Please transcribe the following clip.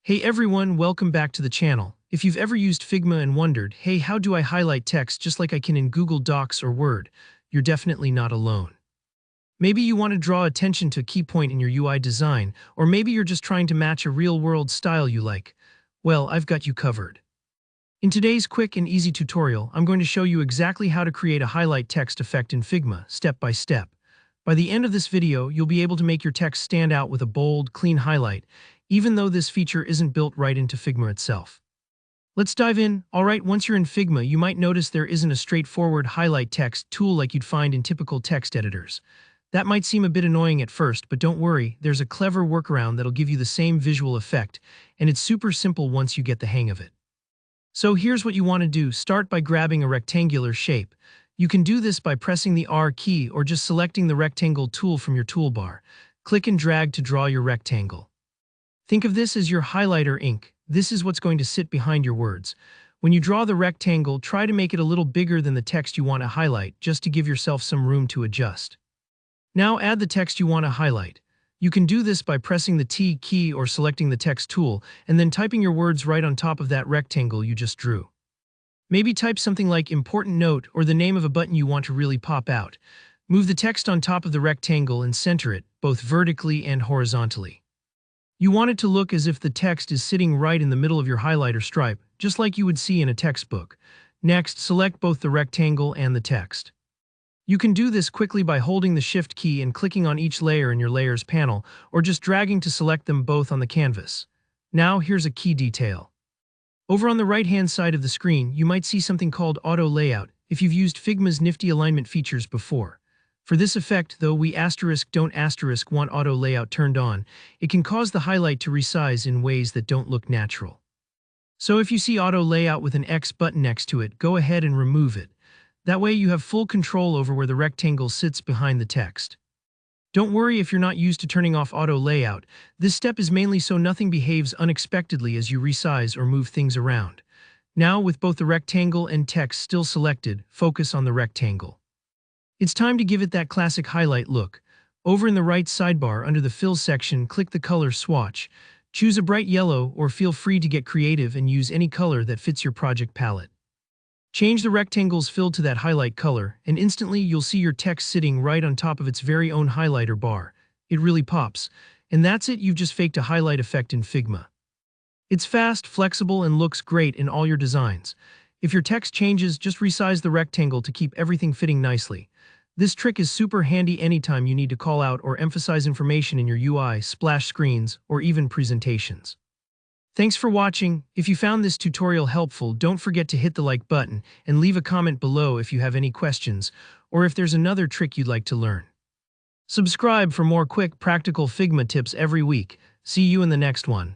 Hey everyone, welcome back to the channel. If you've ever used Figma and wondered, hey, how do I highlight text just like I can in Google Docs or Word, you're definitely not alone. Maybe you want to draw attention to a key point in your UI design, or maybe you're just trying to match a real-world style you like. Well, I've got you covered. In today's quick and easy tutorial, I'm going to show you exactly how to create a highlight text effect in Figma, step by step. By the end of this video, you'll be able to make your text stand out with a bold, clean highlight, even though this feature isn't built right into Figma itself. Let's dive in. Alright, once you're in Figma, you might notice there isn't a straightforward highlight text tool like you'd find in typical text editors. That might seem a bit annoying at first, but don't worry, there's a clever workaround that'll give you the same visual effect, and it's super simple once you get the hang of it. So here's what you want to do. Start by grabbing a rectangular shape. You can do this by pressing the R key or just selecting the rectangle tool from your toolbar. Click and drag to draw your rectangle. Think of this as your highlighter ink. This is what's going to sit behind your words. When you draw the rectangle, try to make it a little bigger than the text you want to highlight, just to give yourself some room to adjust. Now add the text you want to highlight. You can do this by pressing the T key or selecting the text tool, and then typing your words right on top of that rectangle you just drew. Maybe type something like important note or the name of a button you want to really pop out. Move the text on top of the rectangle and center it, both vertically and horizontally. You want it to look as if the text is sitting right in the middle of your highlighter stripe, just like you would see in a textbook. Next, select both the rectangle and the text. You can do this quickly by holding the Shift key and clicking on each layer in your Layers panel, or just dragging to select them both on the canvas. Now, here's a key detail. Over on the right-hand side of the screen, you might see something called Auto Layout if you've used Figma's nifty alignment features before. For this effect, though we don't want auto layout turned on, it can cause the highlight to resize in ways that don't look natural. So if you see auto layout with an X button next to it, go ahead and remove it. That way you have full control over where the rectangle sits behind the text. Don't worry if you're not used to turning off auto layout. This step is mainly so nothing behaves unexpectedly as you resize or move things around. Now, with both the rectangle and text still selected, focus on the rectangle. It's time to give it that classic highlight look. Over in the right sidebar under the Fill section, click the color swatch. Choose a bright yellow, or feel free to get creative and use any color that fits your project palette. Change the rectangle's fill to that highlight color, and instantly you'll see your text sitting right on top of its very own highlighter bar. It really pops. And that's it, you've just faked a highlight effect in Figma. It's fast, flexible, and looks great in all your designs. If your text changes, just resize the rectangle to keep everything fitting nicely. This trick is super handy anytime you need to call out or emphasize information in your UI, splash screens, or even presentations. Thanks for watching. If you found this tutorial helpful, don't forget to hit the like button and leave a comment below if you have any questions or if there's another trick you'd like to learn. Subscribe for more quick, practical Figma tips every week. See you in the next one.